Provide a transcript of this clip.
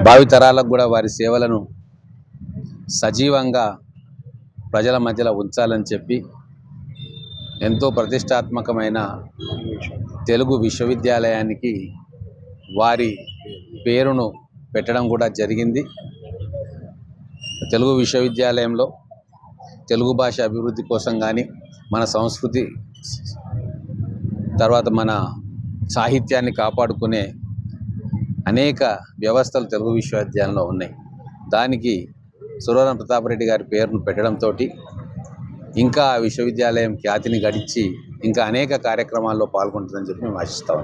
భావితరాలకు కూడా వారి సేవలను సజీవంగా ప్రజల మధ్యలో ఉంచాలని చెప్పి ఎంతో ప్రతిష్టాత్మకమైన తెలుగు విశ్వవిద్యాలయానికి వారి పేరును పెట్టడం కూడా జరిగింది. తెలుగు విశ్వవిద్యాలయంలో తెలుగు భాష అభివృద్ధి కోసం కానీ, మన సంస్కృతి తర్వాత మన సాహిత్యాన్ని కాపాడుకునే అనేక వ్యవస్థలు తెలుగు విశ్వవిద్యాలయంలో ఉన్నాయి. దానికి సురవరం ప్రతాపరెడ్డి గారి పేరును పెట్టడంతో ఇంకా విశ్వవిద్యాలయం ఖ్యాతిని గడించి ఇంకా అనేక కార్యక్రమాల్లో పాల్గొంటుందని చెప్పి మేము ఆశిస్తాం.